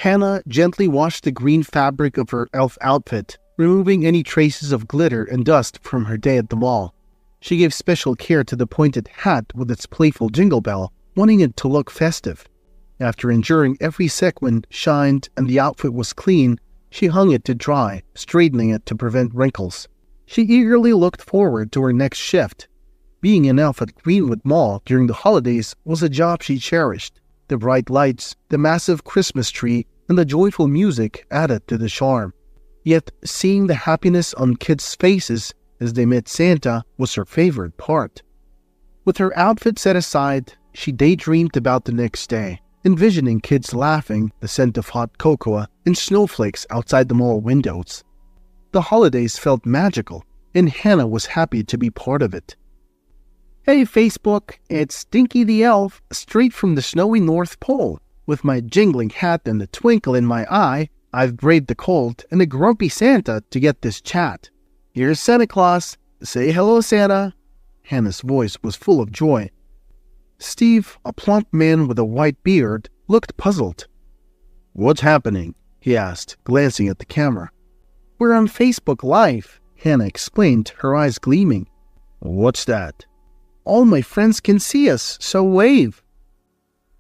Hannah gently washed the green fabric of her elf outfit, removing any traces of glitter and dust from her day at the mall. She gave special care to the pointed hat with its playful jingle bell, wanting it to look festive. After ensuring every sequin shined and the outfit was clean, she hung it to dry, straightening it to prevent wrinkles. She eagerly looked forward to her next shift. Being an elf at Greenwood Mall during the holidays was a job she cherished. The bright lights, the massive Christmas tree, and the joyful music added to the charm. Yet, seeing the happiness on kids' faces as they met Santa was her favorite part. With her outfit set aside, she daydreamed about the next day, envisioning kids laughing, the scent of hot cocoa, and snowflakes outside the mall windows. The holidays felt magical, and Hannah was happy to be part of it. Hey Facebook, it's Stinky the Elf, straight from the snowy North Pole. With my jingling hat and a twinkle in my eye, I've braved the cold and a grumpy Santa to get this chat. Here's Santa Claus. Say hello, Santa. Hannah's voice was full of joy. Steve, a plump man with a white beard, looked puzzled. What's happening? He asked, glancing at the camera. We're on Facebook Live, Hannah explained, her eyes gleaming. What's that? All my friends can see us, so wave.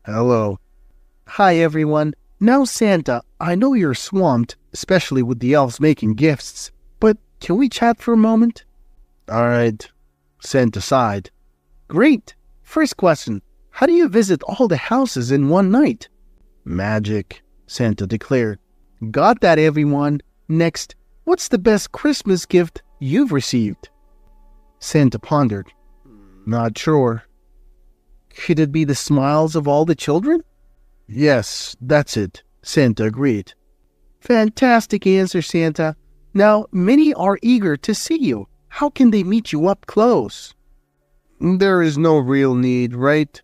Hello. Hi, everyone. Now, Santa, I know you're swamped, especially with the elves making gifts, but can we chat for a moment? All right. Santa sighed. Great. First question. How do you visit all the houses in one night? Magic, Santa declared. Got that, everyone. Next, what's the best Christmas gift you've received? Santa pondered. Not sure. Could it be the smiles of all the children? Yes, that's it, Santa agreed. Fantastic answer, Santa. Now, many are eager to see you. How can they meet you up close? There is no real need, right?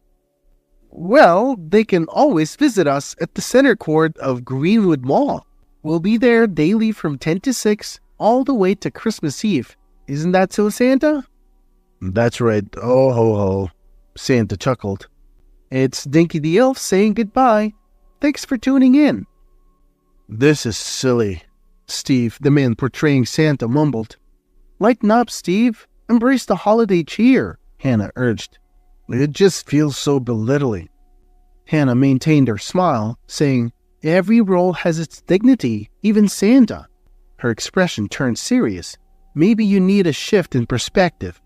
Well, they can always visit us at the center court of Greenwood Mall. We'll be there daily from 10 to 6, all the way to Christmas Eve. Isn't that so, Santa? That's right. Oh, ho, ho. Santa chuckled. It's Dinky the Elf saying goodbye. Thanks for tuning in. This is silly, Steve, the man portraying Santa, mumbled. Lighten up, Steve. Embrace the holiday cheer, Hannah urged. It just feels so belittling. Hannah maintained her smile, saying, Every role has its dignity, even Santa. Her expression turned serious. Maybe you need a shift in perspective.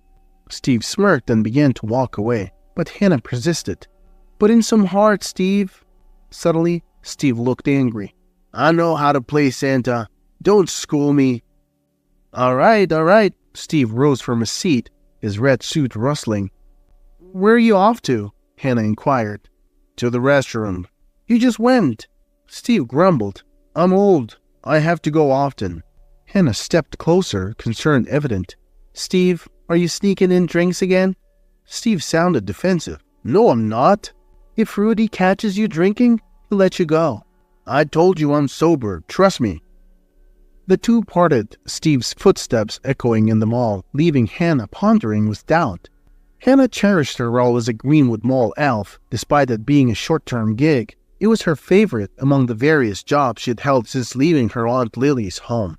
Steve smirked and began to walk away, but Hannah persisted. Put in some heart, Steve. Suddenly, Steve looked angry. I know how to play Santa. Don't school me. All right. Steve rose from his seat, his red suit rustling. Where are you off to? Hannah inquired. To the restroom. You just went. Steve grumbled. I'm old. I have to go often. Hannah stepped closer, concern evident. Steve, are you sneaking in drinks again? Steve sounded defensive. No, I'm not. If Rudy catches you drinking, he'll let you go. I told you I'm sober. Trust me. The two parted, Steve's footsteps echoing in the mall, leaving Hannah pondering with doubt. Hannah cherished her role as a Greenwood Mall elf, despite it being a short-term gig. It was her favorite among the various jobs she'd held since leaving her Aunt Lily's home.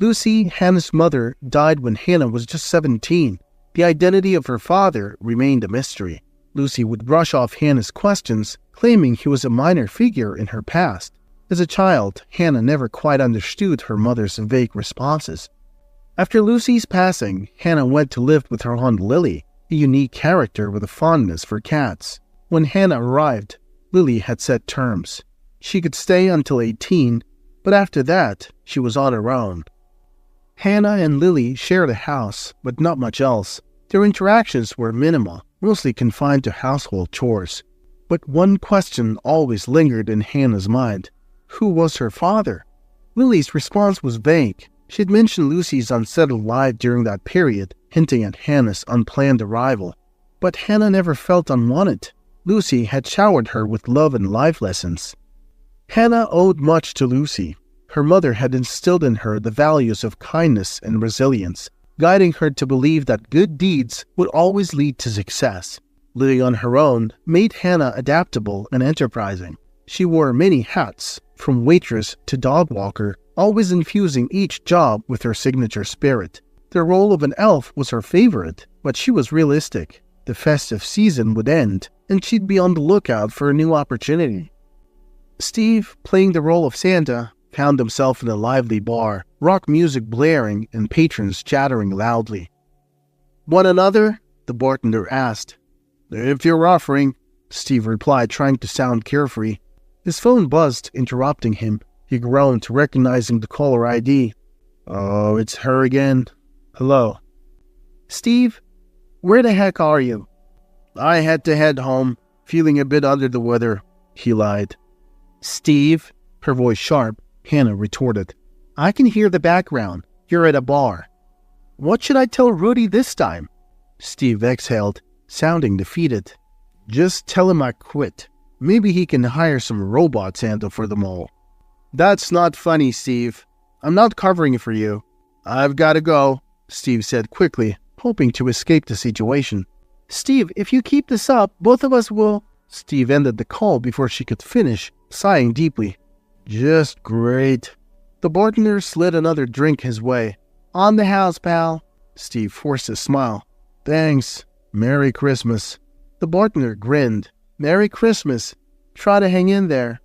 Lucy, Hannah's mother, died when Hannah was just 17. The identity of her father remained a mystery. Lucy would brush off Hannah's questions, claiming he was a minor figure in her past. As a child, Hannah never quite understood her mother's vague responses. After Lucy's passing, Hannah went to live with her Aunt Lily, a unique character with a fondness for cats. When Hannah arrived, Lily had set terms. She could stay until 18, but after that, she was on her own. Hannah and Lily shared a house, but not much else. Their interactions were minimal, mostly confined to household chores. But one question always lingered in Hannah's mind. Who was her father? Lily's response was vague. She'd mentioned Lucy's unsettled life during that period, hinting at Hannah's unplanned arrival. But Hannah never felt unwanted. Lucy had showered her with love and life lessons. Hannah owed much to Lucy. Her mother had instilled in her the values of kindness and resilience, guiding her to believe that good deeds would always lead to success. Living on her own made Hannah adaptable and enterprising. She wore many hats, from waitress to dog walker, always infusing each job with her signature spirit. The role of an elf was her favorite, but she was realistic. The festive season would end, and she'd be on the lookout for a new opportunity. Steve, playing the role of Santa, found himself in a lively bar, rock music blaring and patrons chattering loudly. "Want another?" the bartender asked. "If you're offering," Steve replied, trying to sound carefree. His phone buzzed, interrupting him. He groaned, recognizing the caller ID. "Oh, it's her again. Hello." "Steve, where the heck are you?" "I had to head home, feeling a bit under the weather," he lied. "Steve," her voice sharp, Hannah retorted. "I can hear the background. You're at a bar." "What should I tell Rudy this time?" Steve exhaled, sounding defeated. "Just tell him I quit. Maybe he can hire some robot Santa for them all." "That's not funny, Steve. I'm not covering for you." "I've got to go," Steve said quickly, hoping to escape the situation. "Steve, if you keep this up, both of us will..." Steve ended the call before she could finish, sighing deeply. "Just great." The bartender slid another drink his way. "On the house, pal." Steve forced a smile. "Thanks. Merry Christmas." The bartender grinned. "Merry Christmas. Try to hang in there."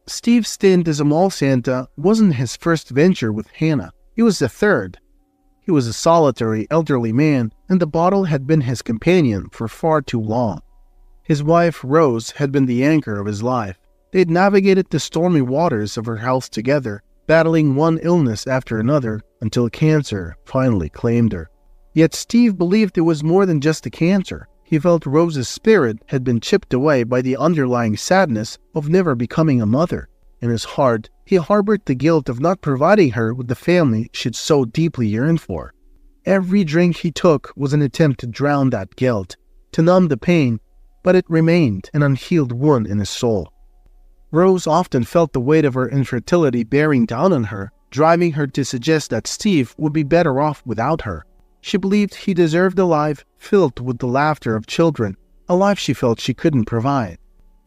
Steve's stint as a mall Santa wasn't his first venture with Hannah. It was the third. He was a solitary, elderly man, and the bottle had been his companion for far too long. His wife, Rose, had been the anchor of his life. They had navigated the stormy waters of her health together, battling one illness after another until cancer finally claimed her. Yet Steve believed it was more than just the cancer. He felt Rose's spirit had been chipped away by the underlying sadness of never becoming a mother. In his heart, he harbored the guilt of not providing her with the family she'd so deeply yearned for. Every drink he took was an attempt to drown that guilt, to numb the pain, but it remained an unhealed wound in his soul. Rose often felt the weight of her infertility bearing down on her, driving her to suggest that Steve would be better off without her. She believed he deserved a life filled with the laughter of children, a life she felt she couldn't provide.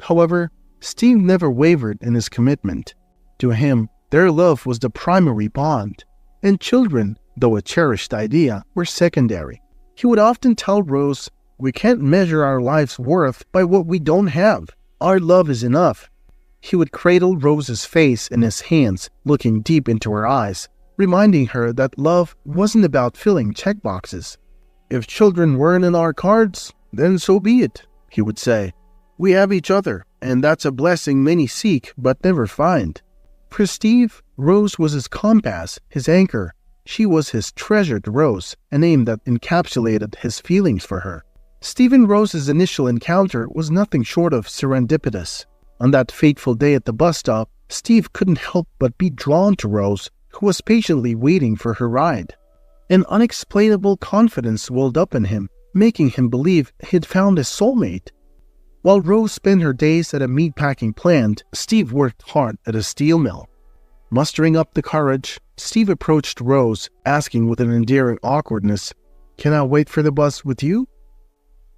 However, Steve never wavered in his commitment. To him, their love was the primary bond, and children, though a cherished idea, were secondary. He would often tell Rose, "We can't measure our life's worth by what we don't have. Our love is enough." He would cradle Rose's face in his hands, looking deep into her eyes, reminding her that love wasn't about filling checkboxes. "If children weren't in our cards, then so be it," he would say. "We have each other, and that's a blessing many seek but never find." For Steve, Rose was his compass, his anchor. She was his treasured Rose, a name that encapsulated his feelings for her. Steve and Rose's initial encounter was nothing short of serendipitous. On that fateful day at the bus stop, Steve couldn't help but be drawn to Rose, who was patiently waiting for her ride. An unexplainable confidence welled up in him, making him believe he'd found his soulmate. While Rose spent her days at a meatpacking plant, Steve worked hard at a steel mill. Mustering up the courage, Steve approached Rose, asking with an endearing awkwardness, "Can I wait for the bus with you?"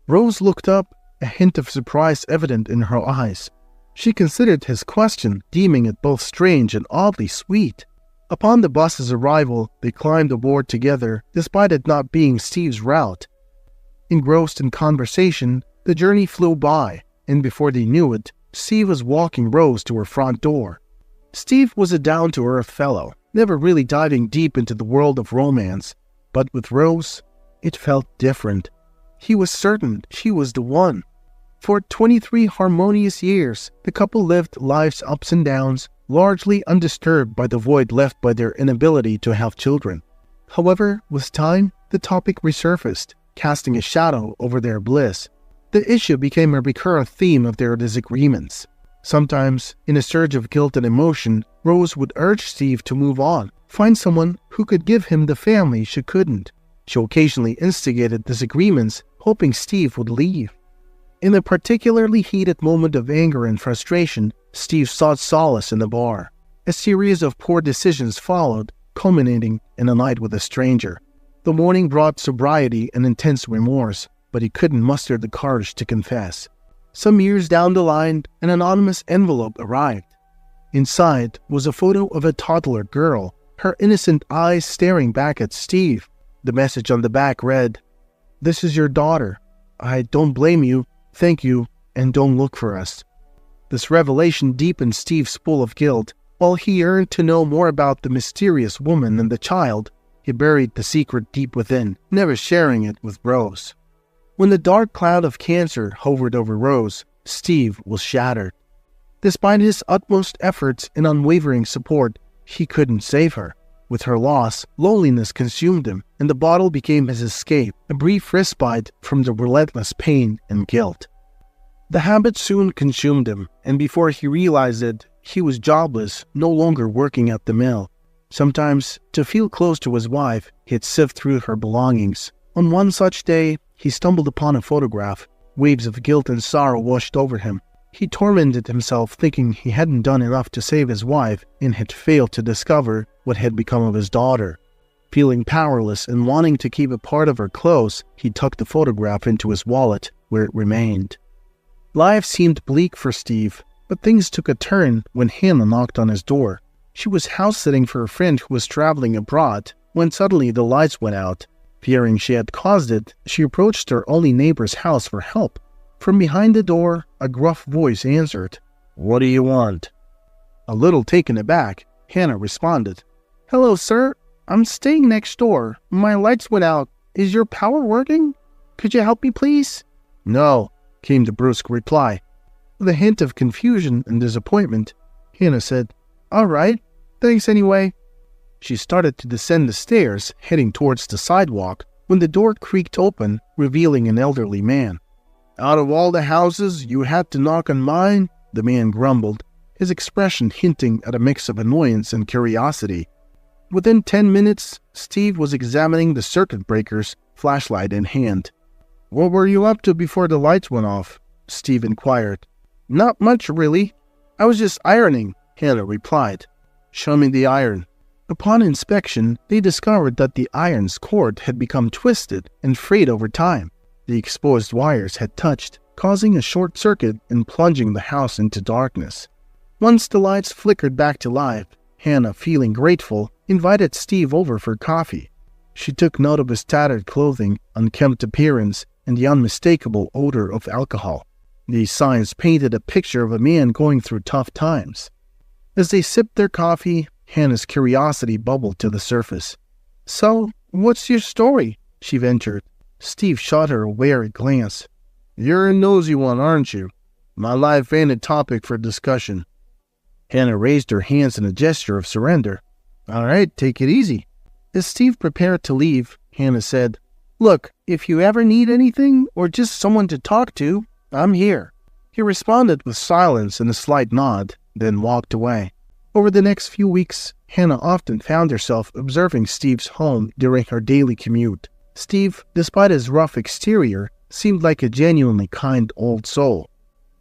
Rose looked up, a hint of surprise evident in her eyes. She considered his question, deeming it both strange and oddly sweet. Upon the bus's arrival, they climbed aboard together, despite it not being Steve's route. Engrossed in conversation, the journey flew by, and before they knew it, Steve was walking Rose to her front door. Steve was a down-to-earth fellow, never really diving deep into the world of romance, but with Rose, it felt different. He was certain she was the one. For 23 harmonious years, the couple lived life's ups and downs, largely undisturbed by the void left by their inability to have children. However, with time, the topic resurfaced, casting a shadow over their bliss. The issue became a recurrent theme of their disagreements. Sometimes, in a surge of guilt and emotion, Rose would urge Steve to move on, find someone who could give him the family she couldn't. She occasionally instigated disagreements, hoping Steve would leave. In a particularly heated moment of anger and frustration, Steve sought solace in the bar. A series of poor decisions followed, culminating in a night with a stranger. The morning brought sobriety and intense remorse, but he couldn't muster the courage to confess. Some years down the line, an anonymous envelope arrived. Inside was a photo of a toddler girl, her innocent eyes staring back at Steve. The message on the back read, "This is your daughter. I don't blame you, thank you, and don't look for us." This revelation deepened Steve's pool of guilt. While he yearned to know more about the mysterious woman and the child, he buried the secret deep within, never sharing it with Rose. When the dark cloud of cancer hovered over Rose, Steve was shattered. Despite his utmost efforts and unwavering support, he couldn't save her. With her loss, loneliness consumed him, and the bottle became his escape, a brief respite from the relentless pain and guilt. The habit soon consumed him, and before he realized it, he was jobless, no longer working at the mill. Sometimes, to feel close to his wife, he'd sift through her belongings. On one such day, he stumbled upon a photograph. Waves of guilt and sorrow washed over him. He tormented himself thinking he hadn't done enough to save his wife and had failed to discover what had become of his daughter. Feeling powerless and wanting to keep a part of her close, he tucked the photograph into his wallet, where it remained. Life seemed bleak for Steve, but things took a turn when Hannah knocked on his door. She was house-sitting for a friend who was traveling abroad when suddenly the lights went out. Fearing she had caused it, she approached her only neighbor's house for help. From behind the door, a gruff voice answered, "What do you want?" A little taken aback, Hannah responded, "Hello, sir. I'm staying next door. My lights went out. Is your power working? Could you help me, please?" "No," came the brusque reply. With a hint of confusion and disappointment, Hannah said, "All right, thanks anyway." She started to descend the stairs, heading towards the sidewalk, when the door creaked open, revealing an elderly man. "Out of all the houses, you had to knock on mine?" the man grumbled, his expression hinting at a mix of annoyance and curiosity. Within 10 minutes, Steve was examining the circuit breakers, flashlight in hand. "What were you up to before the lights went off?" Steve inquired. "Not much, really. I was just ironing," Hannah replied. "Show me the iron." Upon inspection, they discovered that the iron's cord had become twisted and frayed over time. The exposed wires had touched, causing a short circuit and plunging the house into darkness. Once the lights flickered back to life, Hannah, feeling grateful, invited Steve over for coffee. She took note of his tattered clothing, unkempt appearance, and the unmistakable odor of alcohol. These signs painted a picture of a man going through tough times. As they sipped their coffee, Hannah's curiosity bubbled to the surface. "So, what's your story?" she ventured. Steve shot her a wary glance. "You're a nosy one, aren't you? My life ain't a topic for discussion." Hannah raised her hands in a gesture of surrender. "All right, take it easy." As Steve prepared to leave, Hannah said, "Look, if you ever need anything or just someone to talk to, I'm here." He responded with silence and a slight nod, then walked away. Over the next few weeks, Hannah often found herself observing Steve's home during her daily commute. Steve, despite his rough exterior, seemed like a genuinely kind old soul.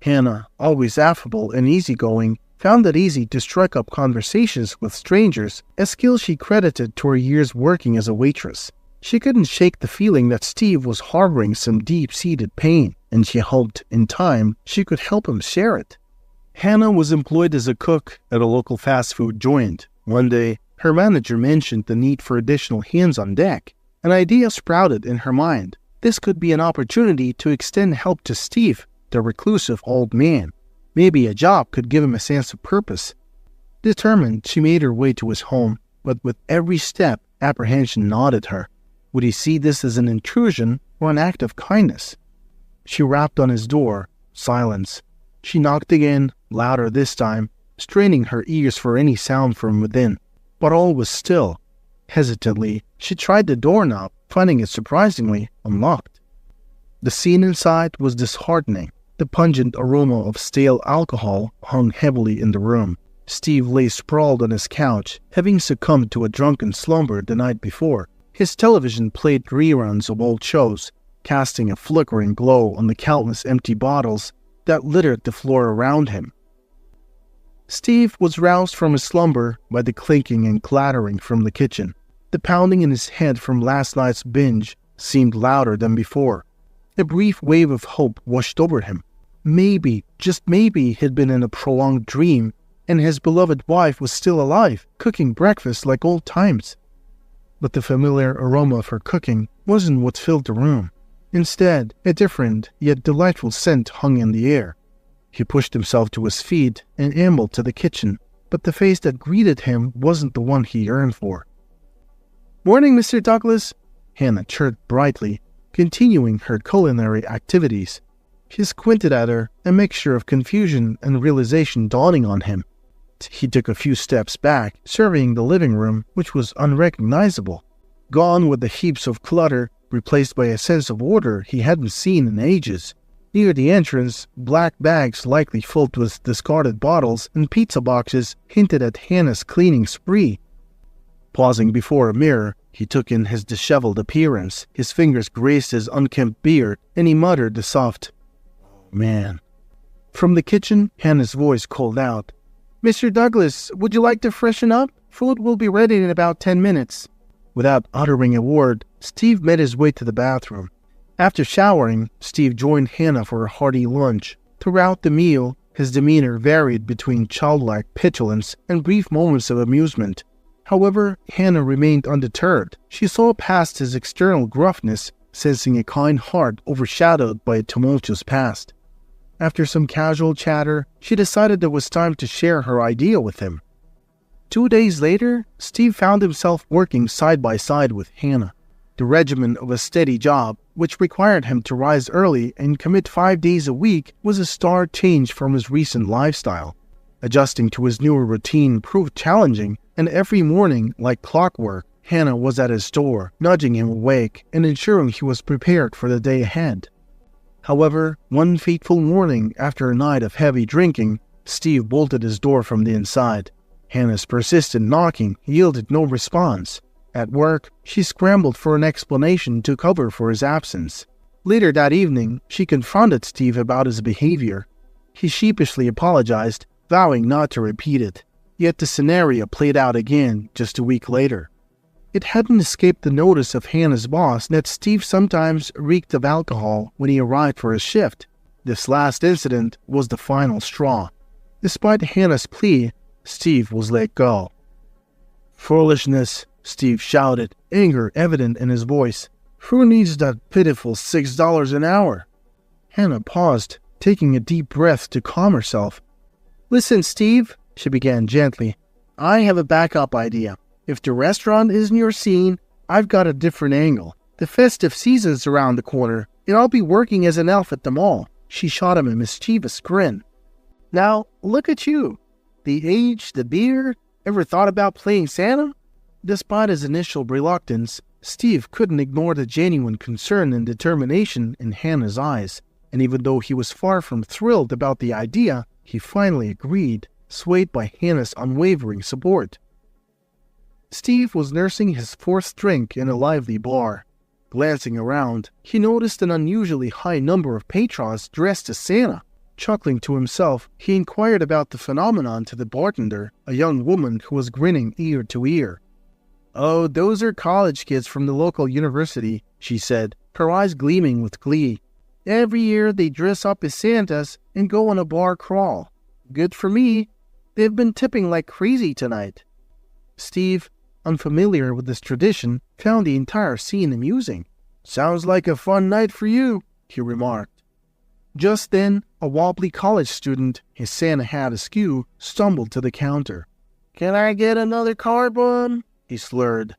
Hannah, always affable and easygoing, found it easy to strike up conversations with strangers, a skill she credited to her years working as a waitress. She couldn't shake the feeling that Steve was harboring some deep-seated pain, and she hoped, in time, she could help him share it. Hannah was employed as a cook at a local fast food joint. One day, her manager mentioned the need for additional hands on deck. An idea sprouted in her mind. This could be an opportunity to extend help to Steve, the reclusive old man. Maybe a job could give him a sense of purpose. Determined, she made her way to his home, but with every step, apprehension gnawed at her. Would he see this as an intrusion or an act of kindness? She rapped on his door. Silence. She knocked again, louder this time, straining her ears for any sound from within. But all was still. Hesitantly, she tried the doorknob, finding it surprisingly unlocked. The scene inside was disheartening. The pungent aroma of stale alcohol hung heavily in the room. Steve lay sprawled on his couch, having succumbed to a drunken slumber the night before. His television played reruns of old shows, casting a flickering glow on the countless empty bottles that littered the floor around him. Steve was roused from his slumber by the clinking and clattering from the kitchen. The pounding in his head from last night's binge seemed louder than before. A brief wave of hope washed over him. Maybe, just maybe, he'd been in a prolonged dream, and his beloved wife was still alive, cooking breakfast like old times. But the familiar aroma of her cooking wasn't what filled the room. Instead, a different yet delightful scent hung in the air. He pushed himself to his feet and ambled to the kitchen, but the face that greeted him wasn't the one he yearned for. "Morning, Mr. Douglas," Hannah chirped brightly, continuing her culinary activities. He squinted at her, a mixture of confusion and realization dawning on him. He took a few steps back, surveying the living room, which was unrecognizable. Gone were the heaps of clutter, replaced by a sense of order he hadn't seen in ages. Near the entrance, black bags likely filled with discarded bottles and pizza boxes hinted at Hannah's cleaning spree. Pausing before a mirror, he took in his disheveled appearance. His fingers grazed his unkempt beard, and he muttered a soft, "Oh, man." From the kitchen, Hannah's voice called out, "Mr. Douglas, would you like to freshen up? Food will be ready in about 10 minutes. Without uttering a word, Steve made his way to the bathroom. After showering, Steve joined Hannah for a hearty lunch. Throughout the meal, his demeanor varied between childlike petulance and brief moments of amusement. However, Hannah remained undeterred. She saw past his external gruffness, sensing a kind heart overshadowed by a tumultuous past. After some casual chatter, she decided it was time to share her idea with him. 2 days later, Steve found himself working side by side with Hannah. The regimen of a steady job, which required him to rise early and commit 5 days a week, was a stark change from his recent lifestyle. Adjusting to his newer routine proved challenging, and every morning, like clockwork, Hannah was at his door, nudging him awake and ensuring he was prepared for the day ahead. However, one fateful morning, after a night of heavy drinking, Steve bolted his door from the inside. Hannah's persistent knocking yielded no response. At work, she scrambled for an explanation to cover for his absence. Later that evening, she confronted Steve about his behavior. He sheepishly apologized, vowing not to repeat it. Yet the scenario played out again just a week later. It hadn't escaped the notice of Hannah's boss that Steve sometimes reeked of alcohol when he arrived for his shift. This last incident was the final straw. Despite Hannah's plea, Steve was let go. "Foolishness," Steve shouted, anger evident in his voice. "Who needs that pitiful $6 an hour?" Hannah paused, taking a deep breath to calm herself. "Listen, Steve," she began gently. "I have a backup idea. If the restaurant isn't your scene, I've got a different angle. The festive season's around the corner, and I'll be working as an elf at the mall." She shot him a mischievous grin. "Now, look at you. The age, the beard. Ever thought about playing Santa?" Despite his initial reluctance, Steve couldn't ignore the genuine concern and determination in Hannah's eyes, and even though he was far from thrilled about the idea, he finally agreed, swayed by Hannah's unwavering support. Steve was nursing his fourth drink in a lively bar. Glancing around, he noticed an unusually high number of patrons dressed as Santa. Chuckling to himself, he inquired about the phenomenon to the bartender, a young woman who was grinning ear to ear. "Oh, those are college kids from the local university," she said, her eyes gleaming with glee. "Every year they dress up as Santas and go on a bar crawl. Good for me. They've been tipping like crazy tonight." Steve, unfamiliar with this tradition, found the entire scene amusing. "Sounds like a fun night for you," he remarked. Just then, a wobbly college student, his Santa hat askew, stumbled to the counter. "Can I get another carbon?" he slurred.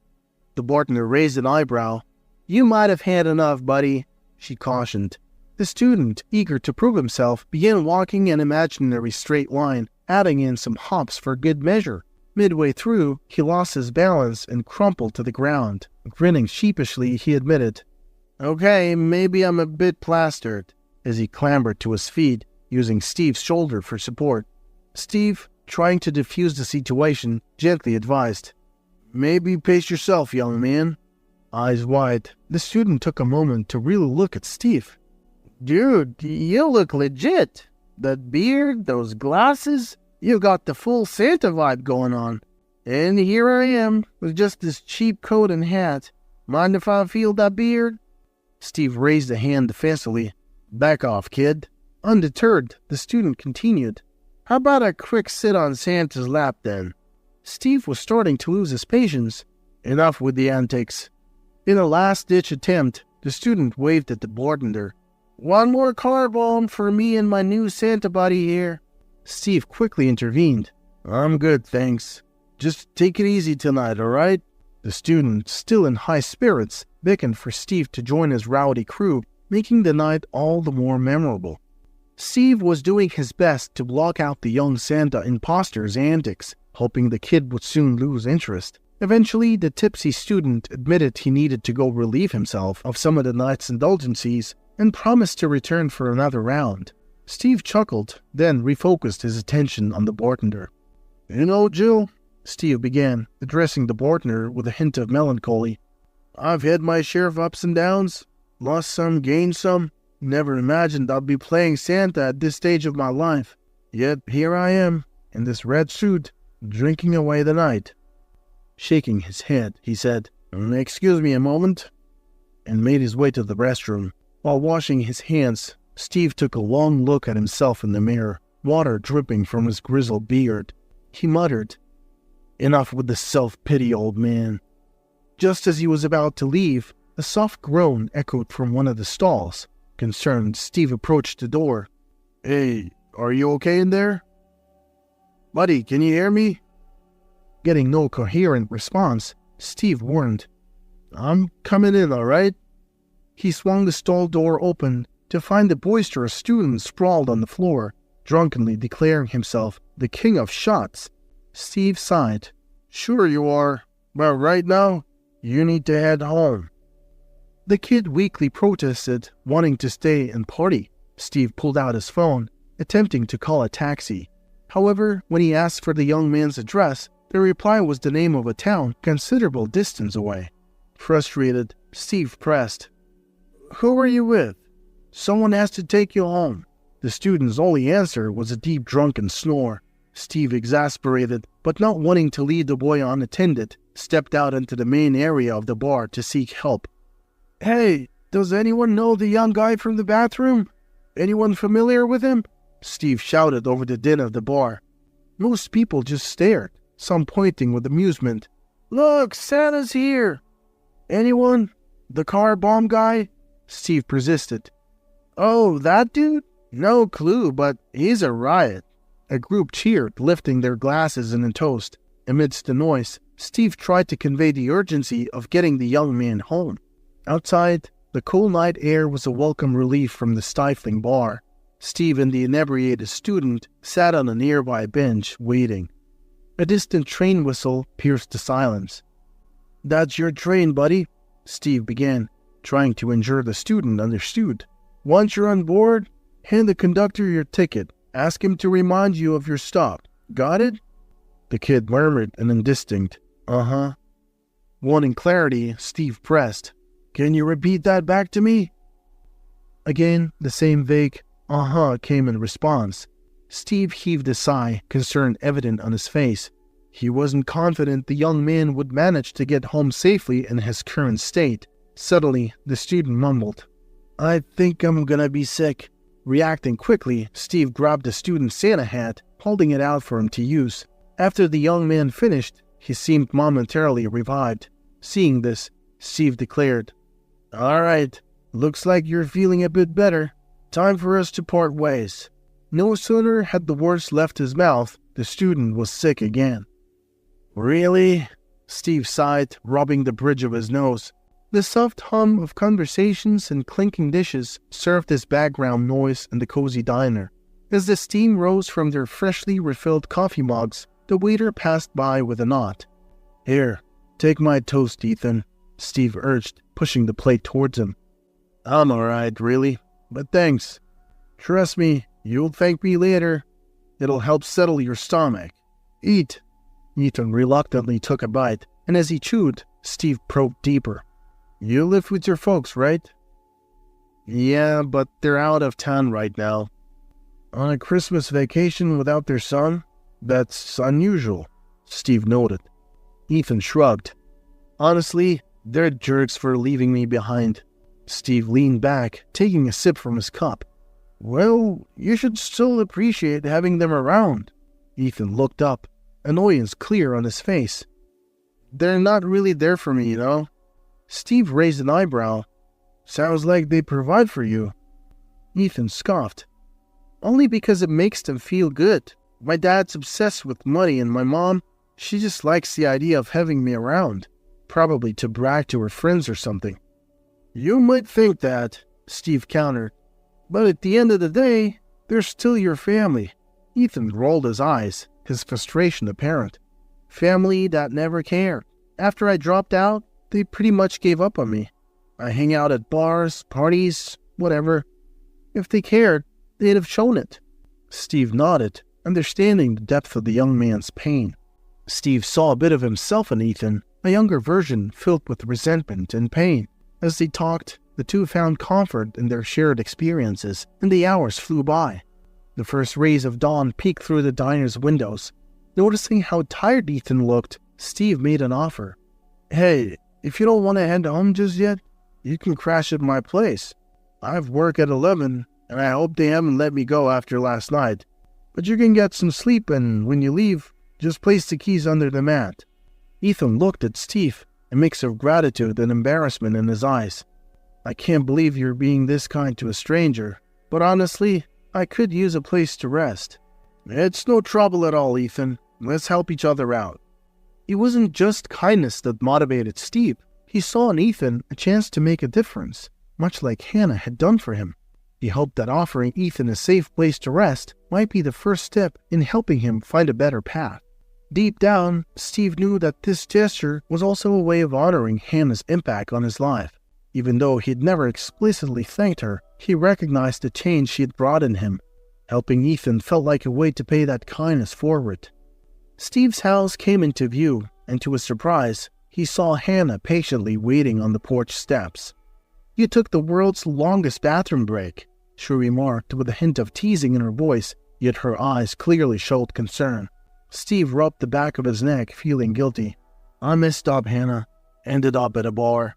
The bartender raised an eyebrow. "You might have had enough, buddy," she cautioned. The student, eager to prove himself, began walking an imaginary straight line, adding in some hops for good measure. Midway through, he lost his balance and crumpled to the ground. Grinning sheepishly, he admitted, "Okay, maybe I'm a bit plastered," as he clambered to his feet, using Steve's shoulder for support. Steve, trying to defuse the situation, gently advised, "Maybe pace yourself, young man." Eyes wide, the student took a moment to really look at Steve. "Dude, you look legit. That beard, those glasses, you got the full Santa vibe going on. And here I am, with just this cheap coat and hat. Mind if I feel that beard?" Steve raised a hand defensively. "Back off, kid." Undeterred, the student continued, How about a quick sit on Santa's lap then? Steve was starting to lose his patience. Enough with the antics. In a last-ditch attempt, the student waved at the bartender. One more car bomb for me and my new Santa buddy here. Steve quickly intervened. I'm good, thanks. Just take it easy tonight, alright? The student, still in high spirits, beckoned for Steve to join his rowdy crew, making the night all the more memorable. Steve was doing his best to block out the young Santa imposter's antics, hoping the kid would soon lose interest. Eventually, the tipsy student admitted he needed to go relieve himself of some of the night's indulgences and promised to return for another round. Steve chuckled, then refocused his attention on the bartender. You know, Jill, Steve began, addressing the bartender with a hint of melancholy. I've had my share of ups and downs, lost some, gained some. Never imagined I'd be playing Santa at this stage of my life. Yet here I am, in this red suit, drinking away the night. Shaking his head, he said, Excuse me a moment, and made his way to the restroom. While washing his hands, Steve took a long look at himself in the mirror, water dripping from his grizzled beard. He muttered, Enough with the self-pity, old man. Just as he was about to leave, a soft groan echoed from one of the stalls. Concerned, Steve approached the door. Hey, are you okay in there? Buddy, can you hear me? Getting no coherent response, Steve warned, I'm coming in, all right? He swung the stall door open to find the boisterous student sprawled on the floor, drunkenly declaring himself the king of shots. Steve sighed. Sure you are, but right now, you need to head home. The kid weakly protested, wanting to stay and party. Steve pulled out his phone, attempting to call a taxi. However, when he asked for the young man's address, the reply was the name of a town considerable distance away. Frustrated, Steve pressed. Who are you with? Someone has to take you home. The student's only answer was a deep drunken snore. Steve, exasperated, but not wanting to leave the boy unattended, stepped out into the main area of the bar to seek help. Hey, does anyone know the young guy from the bathroom? Anyone familiar with him? Steve shouted over the din of the bar. Most people just stared, some pointing with amusement. Look, Santa's here! Anyone? The car bomb guy? Steve persisted. Oh, that dude? No clue, but he's a riot. A group cheered, lifting their glasses in a toast. Amidst the noise, Steve tried to convey the urgency of getting the young man home. Outside, the cool night air was a welcome relief from the stifling bar. Steve and the inebriated student sat on a nearby bench, waiting. A distant train whistle pierced the silence. That's your train, buddy, Steve began, trying to ensure the student understood. Once you're on board, hand the conductor your ticket. Ask him to remind you of your stop. Got it? The kid murmured an indistinct, uh-huh. Wanting clarity, Steve pressed. Can you repeat that back to me? Again, the same vague, uh-huh came in response. Steve heaved a sigh, concern evident on his face. He wasn't confident the young man would manage to get home safely in his current state. Suddenly, the student mumbled, I think I'm gonna be sick. Reacting quickly, Steve grabbed the student's Santa hat, holding it out for him to use. After the young man finished, he seemed momentarily revived. Seeing this, Steve declared, All right, looks like you're feeling a bit better. Time for us to part ways. No sooner had the words left his mouth, the student was sick again. Really? Steve sighed, rubbing the bridge of his nose. The soft hum of conversations and clinking dishes served as background noise in the cozy diner. As the steam rose from their freshly refilled coffee mugs, the waiter passed by with a nod. Here, take my toast, Ethan, Steve urged, pushing the plate towards him. I'm alright, really, but thanks. Trust me, you'll thank me later. It'll help settle your stomach. Eat. Ethan reluctantly took a bite, and as he chewed, Steve probed deeper. You live with your folks, right? Yeah, but they're out of town right now. On a Christmas vacation without their son? That's unusual, Steve noted. Ethan shrugged. Honestly, they're jerks for leaving me behind. Steve leaned back, taking a sip from his cup. Well, you should still appreciate having them around. Ethan looked up, annoyance clear on his face. They're not really there for me, you know? Steve raised an eyebrow. Sounds like they provide for you. Ethan scoffed. Only because it makes them feel good. My dad's obsessed with money and my mom, she just likes the idea of having me around. Probably to brag to her friends or something. You might think that, Steve countered. But at the end of the day, they're still your family. Ethan rolled his eyes, his frustration apparent. Family that never cared. After I dropped out, they pretty much gave up on me. I hang out at bars, parties, whatever. If they cared, they'd have shown it. Steve nodded, understanding the depth of the young man's pain. Steve saw a bit of himself in Ethan, a younger version filled with resentment and pain. As they talked, the two found comfort in their shared experiences, and the hours flew by. The first rays of dawn peeked through the diner's windows. Noticing how tired Ethan looked, Steve made an offer. Hey, if you don't want to head home just yet, you can crash at my place. I've work at 11, and I hope they haven't let me go after last night. But you can get some sleep, and when you leave, just place the keys under the mat. Ethan looked at Steve, a mix of gratitude and embarrassment in his eyes. I can't believe you're being this kind to a stranger, but honestly, I could use a place to rest. It's no trouble at all, Ethan. Let's help each other out. It wasn't just kindness that motivated Steve. He saw in Ethan a chance to make a difference, much like Hannah had done for him. He hoped that offering Ethan a safe place to rest might be the first step in helping him find a better path. Deep down, Steve knew that this gesture was also a way of honoring Hannah's impact on his life. Even though he'd never explicitly thanked her, he recognized the change she had brought in him. Helping Ethan felt like a way to pay that kindness forward. Steve's house came into view, and to his surprise, he saw Hannah patiently waiting on the porch steps. You took the world's longest bathroom break, she remarked with a hint of teasing in her voice, yet her eyes clearly showed concern. Steve rubbed the back of his neck, feeling guilty. I messed up, Hannah. Ended up at a bar.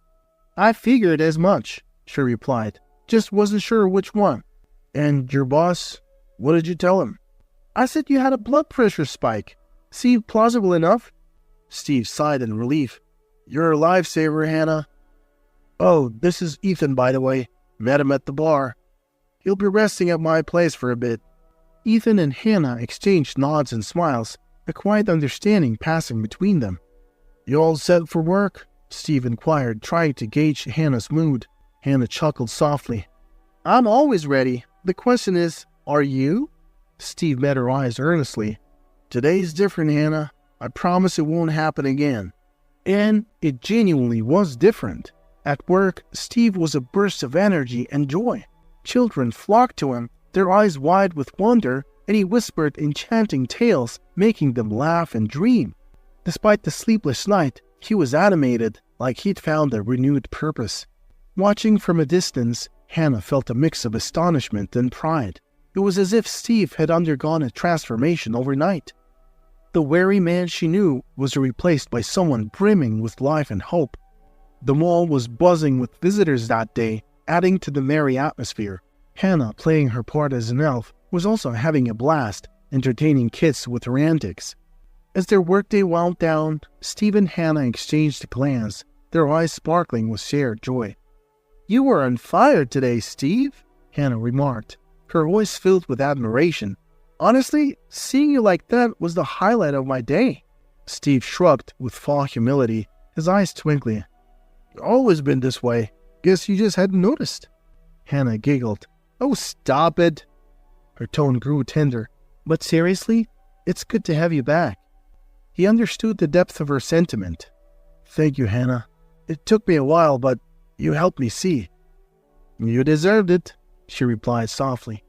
I figured as much, she replied. Just wasn't sure which one. And your boss? What did you tell him? I said you had a blood pressure spike. Seemed plausible enough. Steve sighed in relief. You're a lifesaver, Hannah. Oh, this is Ethan, by the way. Met him at the bar. He'll be resting at my place for a bit. Ethan and Hannah exchanged nods and smiles, a quiet understanding passing between them. You all set for work? Steve inquired, trying to gauge Hannah's mood. Hannah chuckled softly. I'm always ready. The question is, are you? Steve met her eyes earnestly. Today's different, Hannah. I promise it won't happen again. And it genuinely was different. At work, Steve was a burst of energy and joy. Children flocked to him, their eyes wide with wonder, and he whispered enchanting tales, making them laugh and dream. Despite the sleepless night, he was animated, like he'd found a renewed purpose. Watching from a distance, Hannah felt a mix of astonishment and pride. It was as if Steve had undergone a transformation overnight. The wary man she knew was replaced by someone brimming with life and hope. The mall was buzzing with visitors that day, adding to the merry atmosphere. Hannah, playing her part as an elf, was also having a blast, entertaining kids with her antics. As their workday wound down, Steve and Hannah exchanged a glance, their eyes sparkling with shared joy. You were on fire today, Steve, Hannah remarked, her voice filled with admiration. Honestly, seeing you like that was the highlight of my day. Steve shrugged with false humility, his eyes twinkling. Always been this way. Guess you just hadn't noticed. Hannah giggled. Oh, stop it. Her tone grew tender. But seriously, it's good to have you back. He understood the depth of her sentiment. Thank you, Hannah. It took me a while, but you helped me see. You deserved it, she replied softly.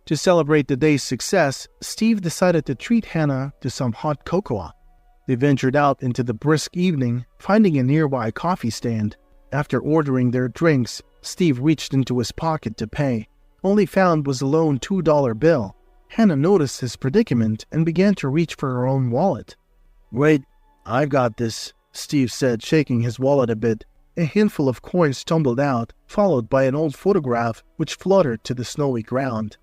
To celebrate the day's success, Steve decided to treat Hannah to some hot cocoa. They ventured out into the brisk evening, finding a nearby coffee stand. After ordering their drinks, Steve reached into his pocket to pay. Only found was a lone $2 bill. Hannah noticed his predicament and began to reach for her own wallet. Wait, I've got this, Steve said, shaking his wallet a bit. A handful of coins tumbled out, followed by an old photograph which fluttered to the snowy ground.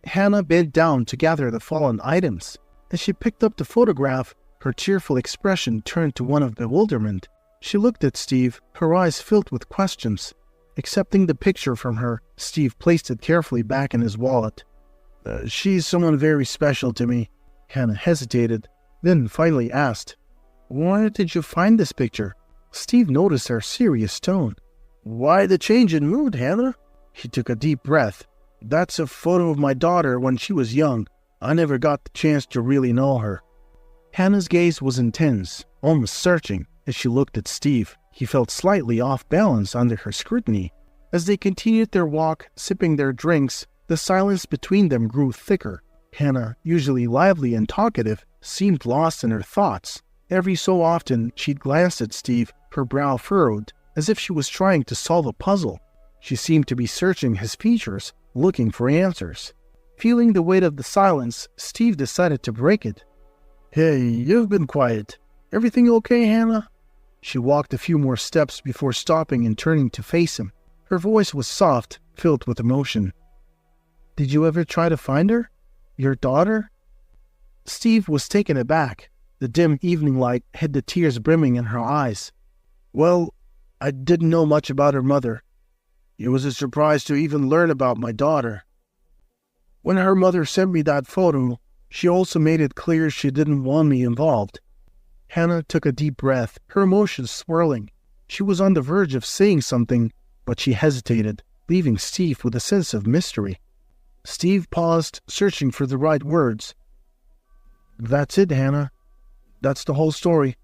Hannah bent down to gather the fallen items. As she picked up the photograph, her cheerful expression turned to one of bewilderment. She looked at Steve, her eyes filled with questions. Accepting the picture from her, Steve placed it carefully back in his wallet. She's someone very special to me. Hannah hesitated, then finally asked, "Where did you find this picture?" Steve noticed her serious tone. "Why the change in mood, Hannah?" He took a deep breath. "That's a photo of my daughter when she was young. I never got the chance to really know her." Hannah's gaze was intense, almost searching, as she looked at Steve. He felt slightly off balance under her scrutiny. As they continued their walk, sipping their drinks, the silence between them grew thicker. Hannah, usually lively and talkative, seemed lost in her thoughts. Every so often, she'd glance at Steve, her brow furrowed, as if she was trying to solve a puzzle. She seemed to be searching his features, looking for answers. Feeling the weight of the silence, Steve decided to break it. "Hey, you've been quiet. Everything okay, Hannah?" She walked a few more steps before stopping and turning to face him. Her voice was soft, filled with emotion. "Did you ever try to find her? Your daughter?" Steve was taken aback. The dim evening light hid the tears brimming in her eyes. "Well, I didn't know much about her mother. It was a surprise to even learn about my daughter. When her mother sent me that photo, she also made it clear she didn't want me involved." Hannah took a deep breath, her emotions swirling. She was on the verge of saying something, but she hesitated, leaving Steve with a sense of mystery. Steve paused, searching for the right words. "That's it, Hannah. That's the whole story."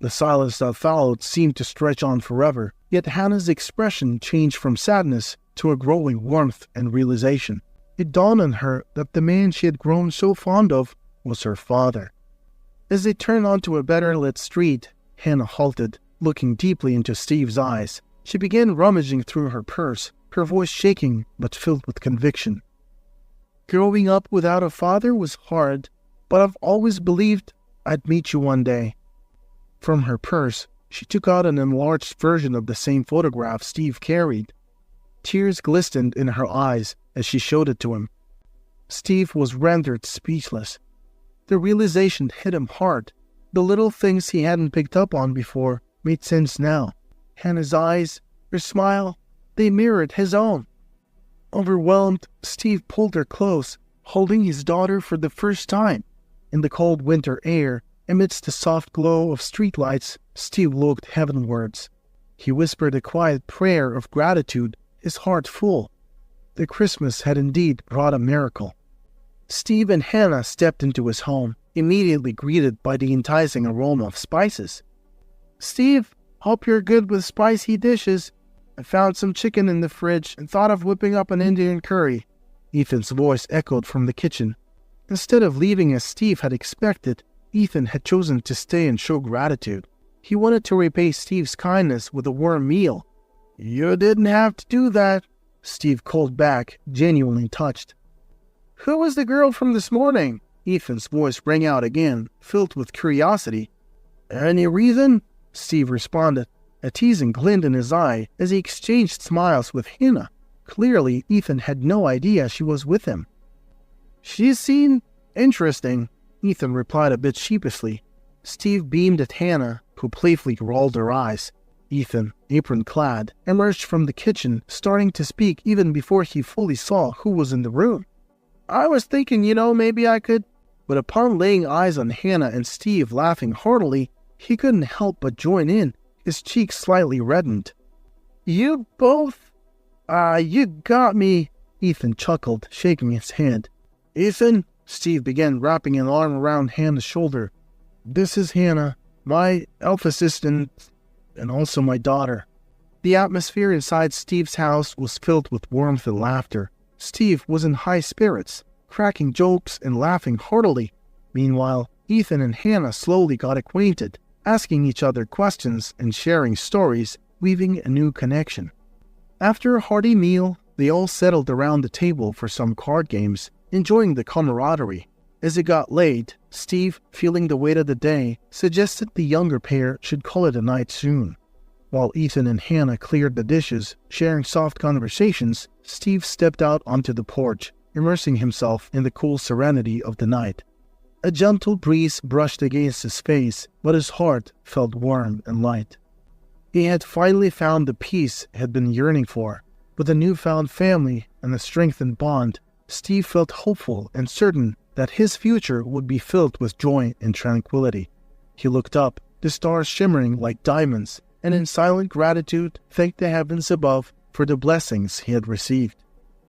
The silence that followed seemed to stretch on forever, yet Hannah's expression changed from sadness to a growing warmth and realization. It dawned on her that the man she had grown so fond of was her father. As they turned onto a better-lit street, Hannah halted, looking deeply into Steve's eyes. She began rummaging through her purse, her voice shaking but filled with conviction. "Growing up without a father was hard, but I've always believed I'd meet you one day." From her purse, she took out an enlarged version of the same photograph Steve carried. Tears glistened in her eyes as she showed it to him. Steve was rendered speechless. The realization hit him hard. The little things he hadn't picked up on before made sense now. Hannah's eyes, her smile, they mirrored his own. Overwhelmed, Steve pulled her close, holding his daughter for the first time. In the cold winter air, amidst the soft glow of streetlights, Steve looked heavenwards. He whispered a quiet prayer of gratitude, his heart full. The Christmas had indeed brought a miracle. Steve and Hannah stepped into his home, immediately greeted by the enticing aroma of spices. "Steve, hope you're good with spicy dishes. I found some chicken in the fridge and thought of whipping up an Indian curry." Ethan's voice echoed from the kitchen. Instead of leaving as Steve had expected, Ethan had chosen to stay and show gratitude. He wanted to repay Steve's kindness with a warm meal. "You didn't have to do that," Steve called back, genuinely touched. "Who was the girl from this morning?" Ethan's voice rang out again, filled with curiosity. "Any reason?" Steve responded, a teasing glint in his eye as he exchanged smiles with Hannah. Clearly, Ethan had no idea she was with him. "She seemed interesting," Ethan replied a bit sheepishly. Steve beamed at Hannah, who playfully rolled her eyes. Ethan, apron-clad, emerged from the kitchen, starting to speak even before he fully saw who was in the room. "I was thinking, maybe I could..." But upon laying eyes on Hannah and Steve laughing heartily, he couldn't help but join in, his cheeks slightly reddened. "You both... you got me," Ethan chuckled, shaking his head. "Ethan," Steve began, wrapping an arm around Hannah's shoulder. "This is Hannah, my elf assistant, and also my daughter." The atmosphere inside Steve's house was filled with warmth and laughter. Steve was in high spirits, cracking jokes and laughing heartily. Meanwhile, Ethan and Hannah slowly got acquainted, asking each other questions and sharing stories, weaving a new connection. After a hearty meal, they all settled around the table for some card games, enjoying the camaraderie. As it got late, Steve, feeling the weight of the day, suggested the younger pair should call it a night soon. While Ethan and Hannah cleared the dishes, sharing soft conversations, Steve stepped out onto the porch, immersing himself in the cool serenity of the night. A gentle breeze brushed against his face, but his heart felt warm and light. He had finally found the peace he had been yearning for. With a newfound family and a strengthened bond, Steve felt hopeful and certain that his future would be filled with joy and tranquility. He looked up, the stars shimmering like diamonds, and in silent gratitude thanked the heavens above for the blessings he had received.